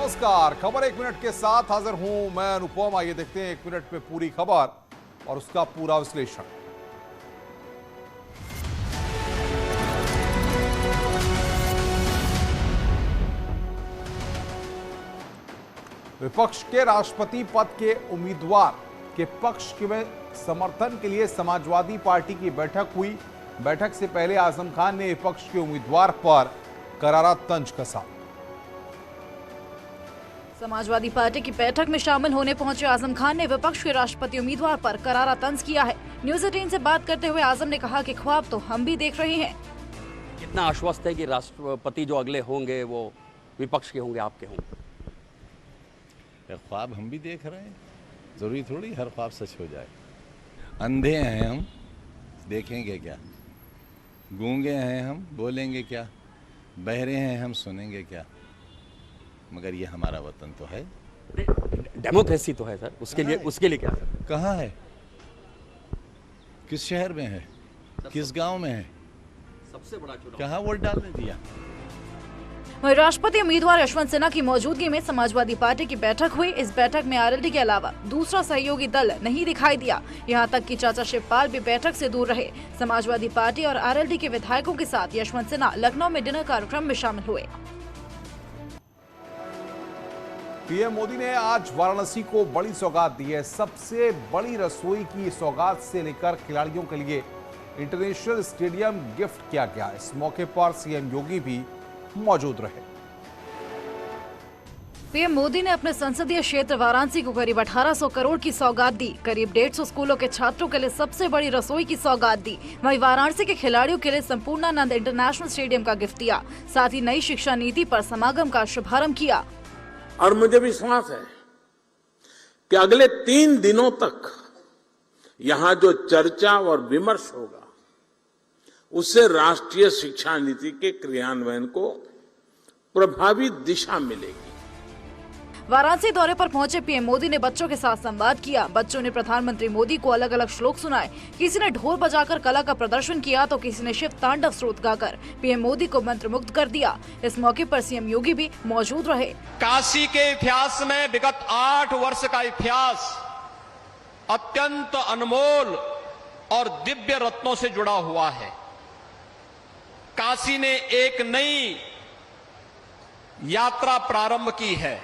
नमस्कार, खबर 1 मिनट के साथ हाजिर हूं मैं अनुपम। आइए देखते हैं 1 मिनट में पूरी खबर और उसका पूरा विश्लेषण। विपक्ष के राष्ट्रपति पद के उम्मीदवार के पक्ष के समर्थन के लिए समाजवादी पार्टी की बैठक हुई। बैठक से पहले आजम खान ने विपक्ष के उम्मीदवार पर करारा तंज कसा। समाजवादी पार्टी की बैठक में शामिल होने पहुंचे आजम खान ने विपक्ष के राष्ट्रपति उम्मीदवार पर करारा तंज किया है। न्यूज़ 18 से बात करते हुए आजम ने कहा कि ख्वाब तो हम भी देख रहे हैं। कितना आश्वस्त है कि राष्ट्रपति जो अगले होंगे वो विपक्ष के होंगे, आपके होंगे? ख्वाब हम भी देख रहे हैं, जरूरी थोड़ी हर ख्वाब सच हो जाए। अंधे हैं हम, देखेंगे क्या? गूंगे हैं हम, बोलेंगे क्या? बहरे हैं हम, सुनेंगे क्या? मगर ये हमारा वतन तो है। डेमोक्रेसी तो है सर, उसके लिए क्या सर? कहाँ है? किस शहर में है? किस गांव में है? सबसे बड़ा चुनाव कहाँ वोट डालने दिया? वहीं राष्ट्रपति उम्मीदवार यशवंत सिन्हा की मौजूदगी में समाजवादी पार्टी की बैठक हुई। इस बैठक में आरएलडी के अलावा दूसरा सहयोगी दल नहीं दिखाई दिया। यहां तक कि चाचा शिवपाल भी बैठक से दूर रहे। समाजवादी पार्टी और आरएलडी के विधायकों के साथ यशवंत सिन्हा लखनऊ में डिनर कार्यक्रम में शामिल हुए। पीएम मोदी ने आज वाराणसी को बड़ी सौगात दी है। सबसे बड़ी रसोई की सौगात से लेकर खिलाड़ियों के लिए इंटरनेशनल स्टेडियम गिफ्ट किया गया। इस मौके पर सीएम योगी भी मौजूद रहे। पीएम मोदी ने अपने संसदीय क्षेत्र वाराणसी को करीब 1800 करोड़ की सौगात दी। करीब 150 स्कूलों के छात्रों के लिए सबसे बड़ी रसोई की सौगात दी। वहीं वाराणसी के खिलाड़ियों के लिए संपूर्णानंद इंटरनेशनल स्टेडियम का गिफ्ट दिया। साथ ही नई शिक्षा नीति पर समागम का शुभारंभ किया। और मुझे विश्वास है कि अगले 3 दिनों तक यहां जो चर्चा और विमर्श होगा उससे राष्ट्रीय शिक्षा नीति के क्रियान्वयन को प्रभावी दिशा मिलेगी। वाराणसी दौरे पर पहुंचे पीएम मोदी ने बच्चों के साथ संवाद किया। बच्चों ने प्रधानमंत्री मोदी को अलग अलग श्लोक सुनाए। किसी ने ढोल बजाकर कला का प्रदर्शन किया तो किसी ने शिव तांडव स्रोत गाकर पीएम मोदी को मंत्रमुग्ध कर दिया। इस मौके पर सीएम योगी भी मौजूद रहे। काशी के इतिहास में विगत 8 वर्ष का इतिहास अत्यंत अनमोल और दिव्य रत्नों से जुड़ा हुआ है। काशी ने एक नई यात्रा प्रारंभ की है।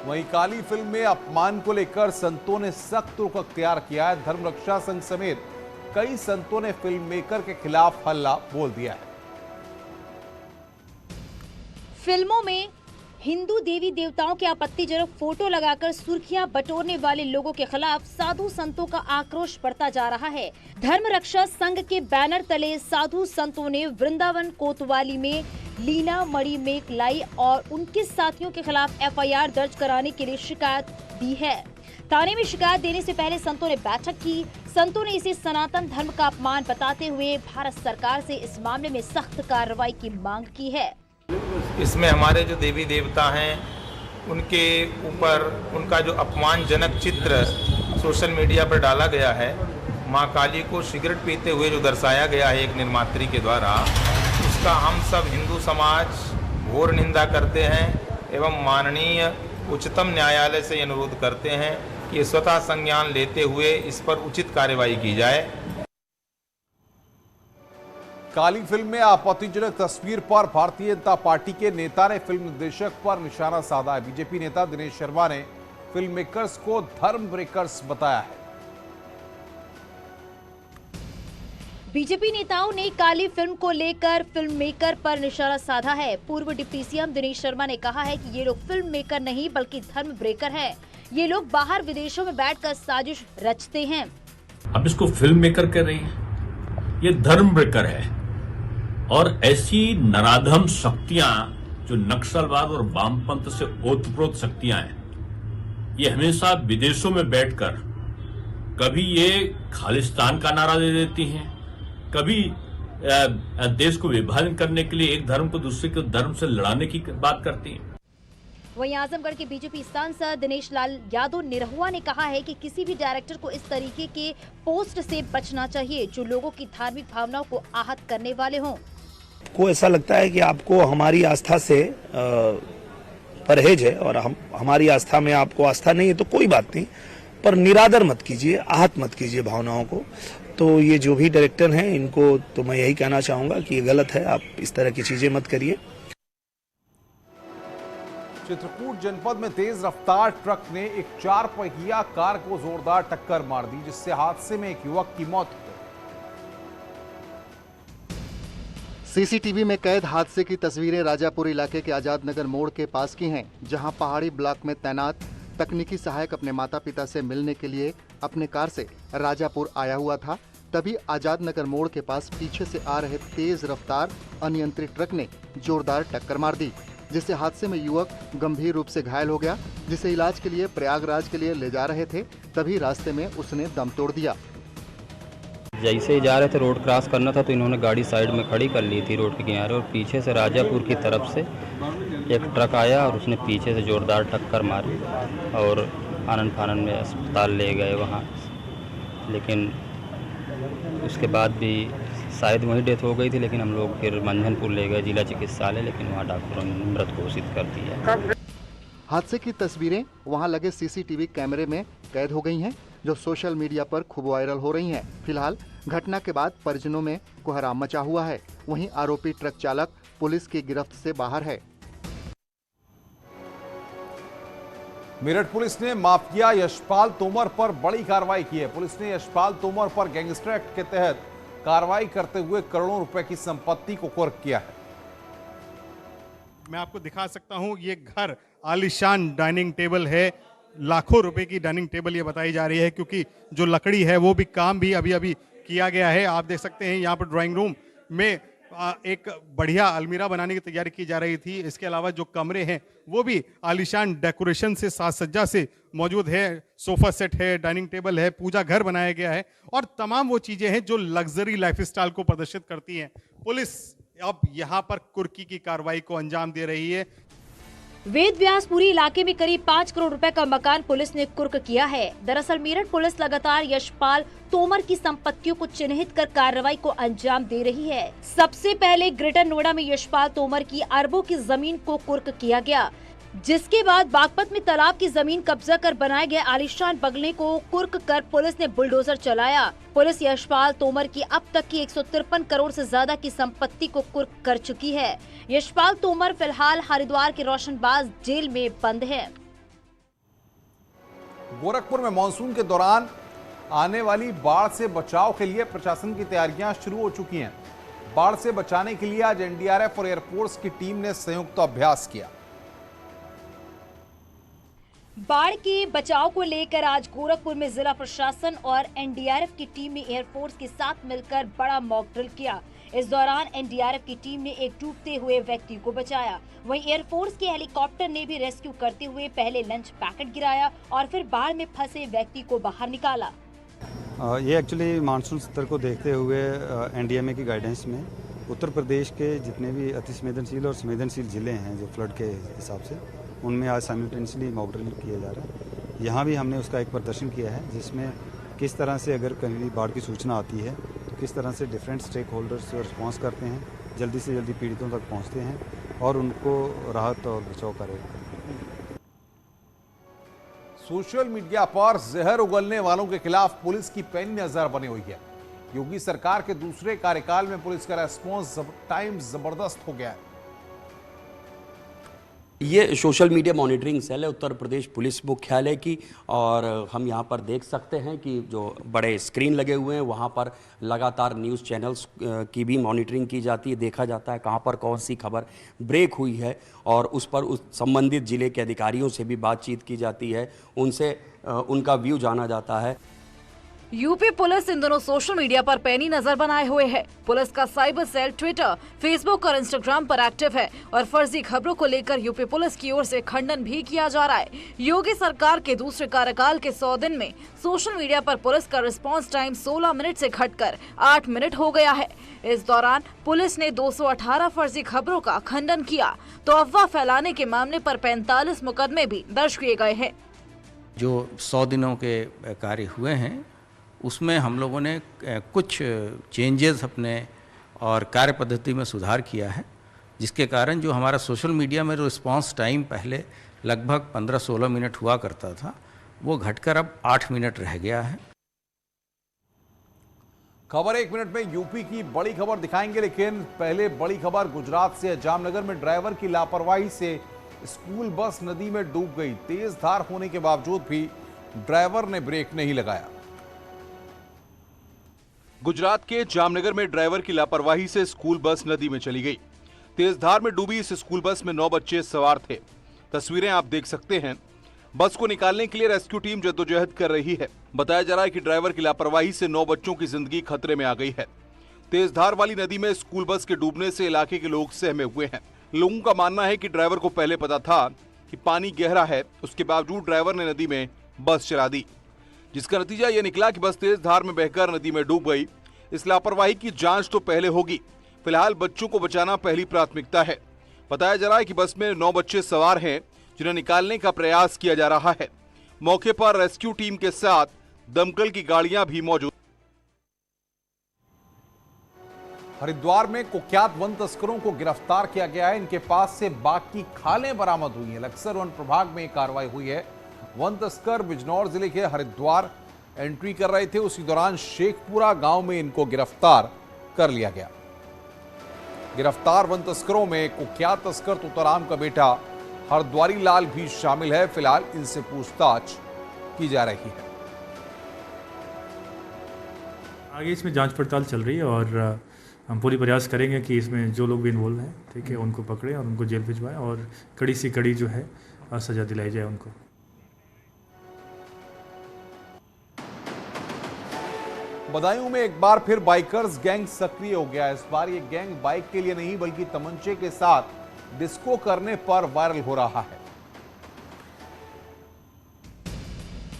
वहीं काली फिल्म में अपमान को लेकर संतों ने सख्त रुख अख्तियार किया है। धर्म रक्षा संघ समेत कई संतों ने फिल्म मेकर के खिलाफ हल्ला बोल दिया है। फिल्मों में हिंदू देवी देवताओं के आपत्तिजनक फोटो लगाकर सुर्खियां बटोरने वाले लोगों के खिलाफ साधु संतों का आक्रोश बढ़ता जा रहा है। धर्म रक्षा संघ के बैनर तले साधु संतों ने वृंदावन कोतवाली में लीना मणि मेघलाई और उनके साथियों के खिलाफ एफआईआर दर्ज कराने के लिए शिकायत दी है। थाने में शिकायत देने से पहले संतों ने बैठक की। संतों ने इसे सनातन धर्म का अपमान बताते हुए भारत सरकार से इस मामले में सख्त कार्रवाई की मांग की है। इसमें हमारे जो देवी देवता हैं उनके ऊपर उनका जो अपमानजनक चित्र सोशल मीडिया पर डाला गया है, मां काली को सिगरेट पीते हुए जो दर्शाया गया है एक निर्मात्री के द्वारा, उसका हम सब हिंदू समाज घोर निंदा करते हैं एवं माननीय उच्चतम न्यायालय से अनुरोध करते हैं कि स्वतः संज्ञान लेते हुए इस पर उचित कार्रवाई की जाए। काली फिल्म में आपत्तिजनक तस्वीर पर भारतीय जनता पार्टी के नेता ने फिल्म निर्देशक पर निशाना साधा है। बीजेपी नेता दिनेश शर्मा ने फिल्म मेकर्स को धर्म ब्रेकर्स बताया है। बीजेपी नेताओं ने काली फिल्म को लेकर फिल्म मेकर पर निशाना साधा है। पूर्व डिप्टी सीएम दिनेश शर्मा ने कहा है कि ये लोग फिल्म मेकर नहीं बल्कि धर्म ब्रेकर हैं। ये लोग बाहर विदेशों में बैठकर साजिश रचते हैं। अब इसको फिल्म मेकर कह रही है, ये धर्म ब्रेकर है। और ऐसी नराधम शक्तियां जो नक्सलवाद और वामपंथ से ओतप्रोत शक्तियां हैं, ये हमेशा विदेशों में बैठकर कभी ये खालिस्तान का नारा दे देती हैं, कभी देश को विभाजन करने के लिए एक धर्म को दूसरे के धर्म से लड़ाने की बात करती हैं। वहीं आजमगढ़ के बीजेपी सांसद दिनेश लाल यादव निरहुआ ने कहा है कि किसी भी डायरेक्टर को इस तरीके के पोस्ट से बचना चाहिए जो लोगों की धार्मिक भावनाओं को आहत करने वाले हों। को ऐसा लगता है कि आपको हमारी आस्था से परहेज है और हमारी आस्था में आपको आस्था नहीं है तो कोई बात नहीं, पर निरादर मत कीजिए, आहत मत कीजिए भावनाओं को। तो ये जो भी डायरेक्टर हैं इनको तो मैं यही कहना चाहूंगा कि ये गलत है, आप इस तरह की चीजें मत करिए। चित्रकूट जनपद में तेज रफ्तार ट्रक ने एक 4 पहिया कार को जोरदार टक्कर मार दी, जिससे हादसे में एक युवक की मौत हो गई। सीसीटीवी में कैद हादसे की तस्वीरें राजापुर इलाके के आजाद नगर मोड़ के पास की हैं, जहां पहाड़ी ब्लॉक में तैनात तकनीकी सहायक अपने माता पिता से मिलने के लिए अपने कार से राजापुर आया हुआ था। तभी आजाद नगर मोड़ के पास पीछे से आ रहे तेज रफ्तार अनियंत्रित ट्रक ने जोरदार टक्कर मार दी, जिससे हादसे में युवक गंभीर रूप से घायल हो गया, जिसे इलाज के लिए प्रयागराज के लिए ले जा रहे थे। तभी रास्ते में उसने दम तोड़ दिया। जैसे ही जा रहे थे, रोड क्रॉस करना था तो इन्होंने गाड़ी साइड में खड़ी कर ली थी रोड के किनारे, और पीछे से राजापुर की तरफ से एक ट्रक आया और उसने पीछे से जोरदार टक्कर मारी और आनन फानन में अस्पताल ले गए वहाँ। लेकिन उसके बाद भी शायद वहीं डेथ हो गई थी, लेकिन हम लोग फिर मंझनपुर ले गए जिला चिकित्सालय, लेकिन वहाँ डॉक्टरों ने मृत घोषित कर दिया। हादसे की तस्वीरें वहां लगे सीसीटीवी कैमरे में कैद हो गई हैं, जो सोशल मीडिया पर खूब वायरल हो रही हैं। फिलहाल घटना के बाद परिजनों में कोहराम मचा हुआ है। वहीं आरोपी ट्रक चालक पुलिस की गिरफ्त से बाहर है। मेरठ पुलिस ने माफिया यशपाल तोमर पर बड़ी कार्रवाई की है। पुलिस ने यशपाल तोमर पर गैंगस्टर एक्ट के तहत कार्रवाई करते हुए करोड़ों रुपए की संपत्ति को कुर्क किया है। मैं आपको दिखा सकता हूं, ये घर आलीशान डाइनिंग टेबल है, लाखों रुपए की डाइनिंग टेबल ये बताई जा रही है, क्योंकि जो लकड़ी है वो भी काम भी अभी अभी किया गया है। आप देख सकते हैं यहाँ पर ड्राइंग रूम में एक बढ़िया अलमीरा बनाने की तैयारी की जा रही थी। इसके अलावा जो कमरे हैं वो भी आलीशान डेकोरेशन से, साज सज्जा से मौजूद है। सोफा सेट है, डाइनिंग टेबल है, पूजा घर बनाया गया है और तमाम वो चीजें हैं जो लग्जरी लाइफस्टाइल को प्रदर्शित करती हैं। पुलिस अब यहाँ पर कुर्की की कार्रवाई को अंजाम दे रही है। वेद व्यासपुरी इलाके में करीब 5 करोड़ रुपए का मकान पुलिस ने कुर्क किया है। दरअसल मेरठ पुलिस लगातार यशपाल तोमर की संपत्तियों को चिन्हित कर कार्रवाई को अंजाम दे रही है। सबसे पहले ग्रेटर नोएडा में यशपाल तोमर की अरबों की जमीन को कुर्क किया गया, जिसके बाद बागपत में तालाब की जमीन कब्जा कर बनाए गए आलीशान बंगले को कुर्क कर पुलिस ने बुलडोजर चलाया। पुलिस यशपाल तोमर की अब तक की 153 करोड़ से ज्यादा की संपत्ति को कुर्क कर चुकी है। यशपाल तोमर फिलहाल हरिद्वार के रोशनबाज जेल में बंद है। गोरखपुर में मानसून के दौरान आने वाली बाढ़ से बचाव के लिए प्रशासन की तैयारियां शुरू हो चुकी हैं। बाढ़ से बचाने के लिए आज एनडीआरएफ और एयरफोर्स की टीम ने संयुक्त अभ्यास किया। बाढ़ के बचाव को लेकर आज गोरखपुर में जिला प्रशासन और एनडीआरएफ की टीम ने एयरफोर्स के साथ मिलकर बड़ा मॉक ड्रिल किया। इस दौरान एनडीआरएफ की टीम ने एक डूबते हुए व्यक्ति को बचाया। वहीं एयरफोर्स के हेलीकॉप्टर ने भी रेस्क्यू करते हुए पहले लंच पैकेट गिराया और फिर बाढ़ में फंसे व्यक्ति को बाहर निकाला। ये एक्चुअली मानसून सत्र को देखते हुए एनडीएमए की गाइडेंस में उत्तर प्रदेश के जितने भी अति संवेदनशील और संवेदनशील जिले हैं जो फ्लड के हिसाब से, उनमें आज साइमल्टेनियसली मॉक ड्रिल किया जा रहा है। यहाँ भी हमने उसका एक प्रदर्शन किया है, जिसमें किस तरह से अगर कहीं भी बाढ़ की सूचना आती है तो किस तरह से डिफरेंट स्टेक होल्डर्स रिस्पॉन्स करते हैं, जल्दी से जल्दी पीड़ितों तक पहुँचते हैं और उनको राहत और बचाव कार्य। सोशल मीडिया पर जहर उगलने वालों के खिलाफ पुलिस की पैनी नजर बनी हुई है। योगी सरकार के दूसरे कार्यकाल में पुलिस का रेस्पॉन्स टाइम जबरदस्त हो गया है। ये सोशल मीडिया मॉनिटरिंग सेल है उत्तर प्रदेश पुलिस मुख्यालय की, और हम यहाँ पर देख सकते हैं कि जो बड़े स्क्रीन लगे हुए हैं वहाँ पर लगातार न्यूज़ चैनल्स की भी मॉनिटरिंग की जाती है। देखा जाता है कहाँ पर कौन सी खबर ब्रेक हुई है और उस पर उस संबंधित जिले के अधिकारियों से भी बातचीत की जाती है, उनसे उनका व्यू जाना जाता है। यूपी पुलिस इन दोनों सोशल मीडिया पर पैनी नजर बनाए हुए है। पुलिस का साइबर सेल ट्विटर, फेसबुक और इंस्टाग्राम पर एक्टिव है और फर्जी खबरों को लेकर यूपी पुलिस की ओर से खंडन भी किया जा रहा है। योगी सरकार के दूसरे कार्यकाल के 100 दिन में सोशल मीडिया पर पुलिस का रिस्पांस टाइम 16 मिनट से घटकर 8 मिनट हो गया है। इस दौरान पुलिस ने 218 फर्जी खबरों का खंडन किया तो अफवाह फैलाने के मामले पर 45 मुकदमे भी दर्ज किए गए हैं। जो 100 दिनों के कार्य हुए हैं उसमें हम लोगों ने कुछ चेंजेस अपने और कार्य पद्धति में सुधार किया है, जिसके कारण जो हमारा सोशल मीडिया में रिस्पांस टाइम पहले लगभग 15-16 मिनट हुआ करता था, वो घटकर अब 8 मिनट रह गया है। खबर 1 मिनट में यूपी की बड़ी खबर दिखाएंगे, लेकिन पहले बड़ी खबर गुजरात से। जामनगर में ड्राइवर की लापरवाही से स्कूल बस नदी में डूब गई। तेज धार होने के बावजूद भी ड्राइवर ने ब्रेक नहीं लगाया। गुजरात के जामनगर में ड्राइवर की लापरवाही से स्कूल बस नदी में चली गई। तेज धार में डूबी इस स्कूल बस में 9 बच्चे सवार थे। तस्वीरें आप देख सकते हैं। बस को निकालने के लिए रेस्क्यू टीम जद्दोजहद कर रही है। बताया जा रहा है कि ड्राइवर की लापरवाही से 9 बच्चों की जिंदगी खतरे में आ गई है। तेज धार वाली नदी में स्कूल बस के डूबने से इलाके के लोग सहमे हुए हैं। लोगों का मानना है कि ड्राइवर को पहले पता था कि पानी गहरा है, उसके बावजूद ड्राइवर ने नदी में बस चला दी, जिसका नतीजा यह निकला कि बस तेज धार में बहकर नदी में डूब गई। इस लापरवाही की जांच तो पहले होगी, फिलहाल बच्चों को बचाना पहली प्राथमिकता है। बताया जा रहा है कि बस में 9 बच्चे सवार हैं, जिन्हें निकालने का प्रयास किया जा रहा है। मौके पर रेस्क्यू टीम के साथ दमकल की गाड़ियां भी मौजूद। हरिद्वार में कुख्यात वन तस्करों को गिरफ्तार किया गया है। इनके पास से बाघ की खालें बरामद हुई हैं। लक्सर वन प्रभाग में कार्रवाई हुई है। वन तस्कर बिजनौर जिले के हरिद्वार एंट्री कर रहे थे, उसी दौरान शेखपुरा गांव में इनको गिरफ्तार कर लिया गया। गिरफ्तार वन तस्करों में कुख्यात तस्कर तोताराम का बेटा हरद्वारी लाल भी शामिल है। फिलहाल इनसे पूछताछ की जा रही है। आगे इसमें जांच पड़ताल चल रही है और हम पूरी प्रयास करेंगे कि इसमें जो लोग भी इन्वॉल्व हैं, ठीक है, उनको पकड़ें और उनको जेल भिजवाएं और कड़ी से कड़ी जो है सजा दिलाई जाए उनको। बदायूं में एक बार फिर बाइकर्स गैंग सक्रिय हो गया। इस बार ये गैंग बाइक के लिए नहीं बल्कि तमंचे के साथ डिस्को करने पर वायरल हो रहा है।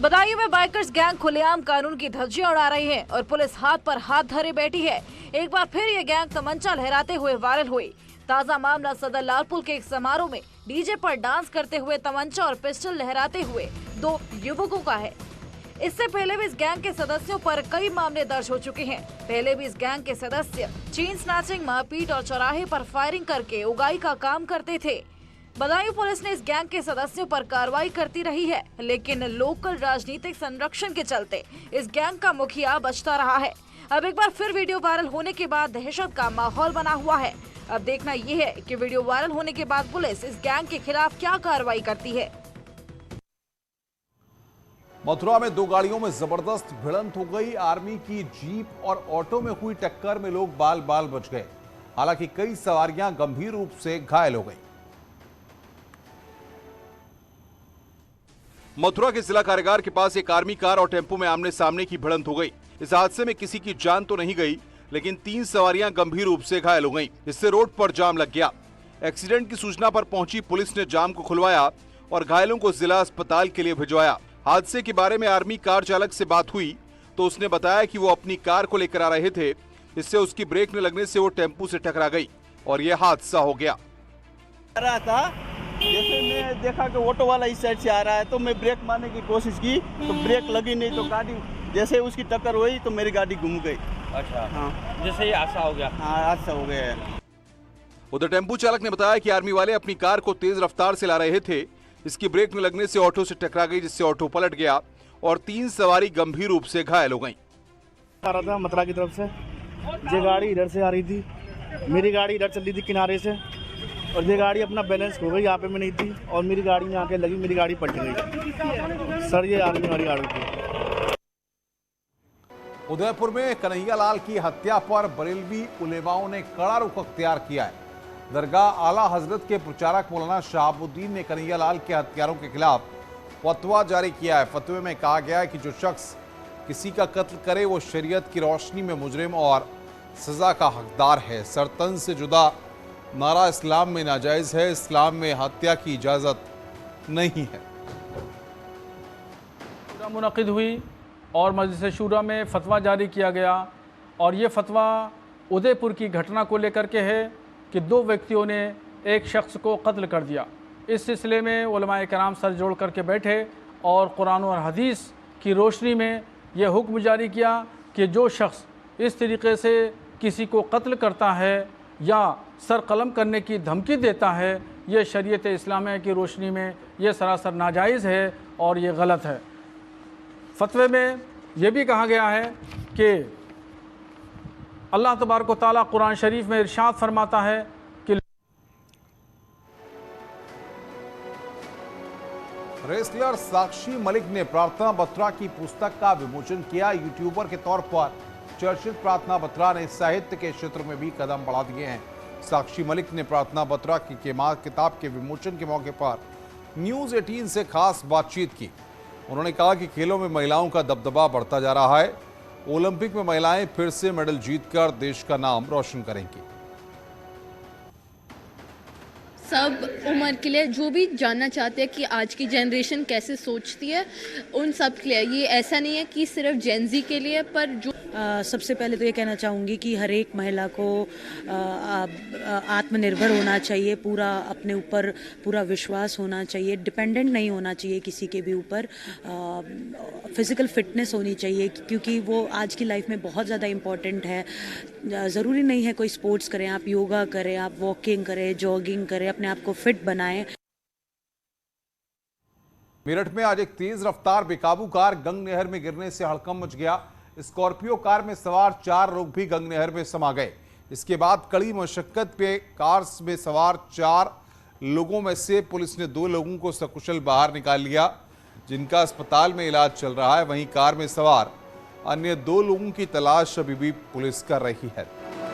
बदायूं में बाइकर्स गैंग खुलेआम कानून की धज्जियां उड़ा रही है और पुलिस हाथ पर हाथ धरे बैठी है। एक बार फिर ये गैंग तमंचा लहराते हुए वायरल हुई। ताजा मामला सदर लालपुर के एक समारोह में डीजे पर डांस करते हुए तमंचा और पिस्टल लहराते हुए 2 युवकों का है। इससे पहले भी इस गैंग के सदस्यों पर कई मामले दर्ज हो चुके हैं। पहले भी इस गैंग के सदस्य चेन स्नैचिंग, मारपीट और चौराहे पर फायरिंग करके उगाई का काम करते थे। बदायूं पुलिस ने इस गैंग के सदस्यों पर कार्रवाई करती रही है, लेकिन लोकल राजनीतिक संरक्षण के चलते इस गैंग का मुखिया बचता रहा है। अब एक बार फिर वीडियो वायरल होने के बाद दहशत का माहौल बना हुआ है। अब देखना यह है कि वीडियो वायरल होने के बाद पुलिस इस गैंग के खिलाफ क्या कार्रवाई करती है। मथुरा में 2 गाड़ियों में जबरदस्त भिड़ंत हो गई। आर्मी की जीप और ऑटो में हुई टक्कर में लोग बाल बाल बच गए। हालांकि कई सवारियां गंभीर रूप से घायल हो गई। मथुरा के जिला कारागार के पास एक आर्मी कार और टेम्पो में आमने सामने की भिड़ंत हो गई। इस हादसे में किसी की जान तो नहीं गई, लेकिन 3 सवारियां गंभीर रूप से घायल हो गईं। इससे रोड पर जाम लग गया। एक्सीडेंट की सूचना पर पहुंची पुलिस ने जाम को खुलवाया और घायलों को जिला अस्पताल के लिए भिजवाया। हादसे के बारे में आर्मी कार चालक से बात हुई तो उसने बताया कि वो अपनी कार को लेकर आ रहे थे। इससे उसकी ब्रेक न लगने से वो टेम्पो से टकरा गई और यह हादसा हो गया। जैसे मैं देखा कि ऑटो वाला इस साइड से आ रहा है तो मैं ब्रेक मारने की कोशिश की तो ब्रेक लगी नहीं, तो गाड़ी जैसे उसकी टक्कर हुई तो मेरी गाड़ी घूम गई। अच्छा, हाँ, जैसे ये हादसा हो गया। हाँ, हादसा हो गया है। उधर टेम्पो चालक ने बताया कि आर्मी वाले अपनी कार को तेज रफ्तार से ला रहे थे। इसकी ब्रेक न लगने से ऑटो से टकरा गई, जिससे ऑटो पलट गया और 3 सवारी गंभीर रूप से घायल हो गई। आ रहा था मथुरा की तरफ से, ये गाड़ी इधर से आ रही थी, मेरी गाड़ी इधर चल रही थी किनारे से, और ये गाड़ी अपना बैलेंस हो गई, यहाँ पे मैं नहीं थी और मेरी गाड़ी में आके लगी, मेरी गाड़ी पलट गई। सर, ये आर्मी वाली गाड़ी थी। उदयपुर में कन्हैयालाल की हत्या पर बरेलवी उलेमाओं ने कड़ा रुख अख्तियार किया है। दरगाह आला हजरत के प्रचारक मौलाना शहाबुद्दीन ने कन्हैयालाल के हत्यारों के खिलाफ फतवा जारी किया है। फतवे में कहा गया है कि जो शख्स किसी का कत्ल करे वो शरीयत की रोशनी में मुजरिम और सजा का हकदार है। सरतन से जुदा नारा इस्लाम में नाजायज है। इस्लाम में हत्या की इजाजत नहीं है। मुनक़िद हुई और मजलिस शूरा में फतवा जारी किया गया और ये फतवा उदयपुर की घटना को लेकर के है कि 2 व्यक्तियों ने एक शख्स को कत्ल कर दिया। इस सिलसिले में उलमाए कराम सर जोड़ करके बैठे और कुरान और हदीस की रोशनी में यह हुक्म जारी किया कि जो शख्स इस तरीके से किसी को कत्ल करता है या सर कलम करने की धमकी देता है, ये शरीयत इस्लामिया की रोशनी में ये सरासर नाजायज़ है और ये गलत है। फतवे में ये भी कहा गया है कि अल्लाह तबारक व तआला कुरान शरीफ में इरशाद फरमाता है कि रेसलर साक्षी मलिक ने प्रार्थना बत्रा की पुस्तक का विमोचन किया। यूट्यूबर के तौर पर चर्चित प्रार्थना बत्रा ने साहित्य के क्षेत्र में भी कदम बढ़ा दिए हैं। साक्षी मलिक ने प्रार्थना बत्रा की किताब के विमोचन के मौके पर न्यूज़ 18 से खास बातचीत की। उन्होंने कहा कि खेलों में महिलाओं का दबदबा बढ़ता जा रहा है। ओलंपिक में महिलाएं फिर से मेडल जीतकर देश का नाम रोशन करेंगी। सब उम्र के लिए जो भी जानना चाहते हैं कि आज की जनरेशन कैसे सोचती है, उन सब के लिए। ये ऐसा नहीं है कि सिर्फ जेनजी के लिए, पर जो सबसे पहले तो ये कहना चाहूँगी कि हर एक महिला को आत्मनिर्भर होना चाहिए, पूरा अपने ऊपर पूरा विश्वास होना चाहिए, डिपेंडेंट नहीं होना चाहिए किसी के भी ऊपर। फिज़िकल फिटनेस होनी चाहिए क्योंकि वो आज की लाइफ में बहुत ज़्यादा इम्पॉर्टेंट है। ज़रूरी नहीं है कोई स्पोर्ट्स करें, आप योगा करें, आप वॉकिंग करें, जॉगिंग करें, अपने आप को फिट बनाएं। मेरठ में आज एक तेज रफ्तार बेकाबू कार गंग नहर में गिरने से हड़कंप मच गया। स्कॉर्पियो कार में सवार 4 लोग भी गंग नहर में समा गए। इसके बाद कड़ी मशक्कत पे कार में सवार 4 लोगों में से पुलिस ने 2 लोगों को सकुशल बाहर निकाल लिया, जिनका अस्पताल में इलाज चल रहा है। वहीं कार में सवार अन्य 2 लोगों की तलाश अभी भी पुलिस कर रही है।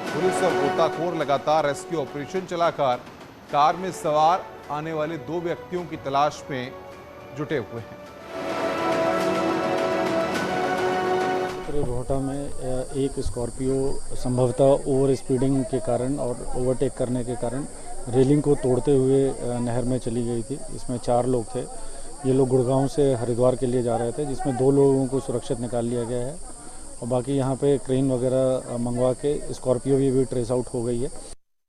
पुलिस और गोताखोर लगातार रेस्क्यू ऑपरेशन चलाकर कार में सवार आने वाले 2 व्यक्तियों की तलाश में जुटे हुए हैं। रोहटा में एक स्कॉर्पियो संभवतः ओवर स्पीडिंग के कारण और ओवरटेक करने के कारण रेलिंग को तोड़ते हुए नहर में चली गई थी। इसमें 4 लोग थे। ये लोग गुड़गांव से हरिद्वार के लिए जा रहे थे, जिसमें 2 लोगों को सुरक्षित निकाल लिया गया है और बाकी यहाँ पे क्रेन वगैरह मंगवा के स्कॉर्पियो भी ट्रेस आउट हो गई है।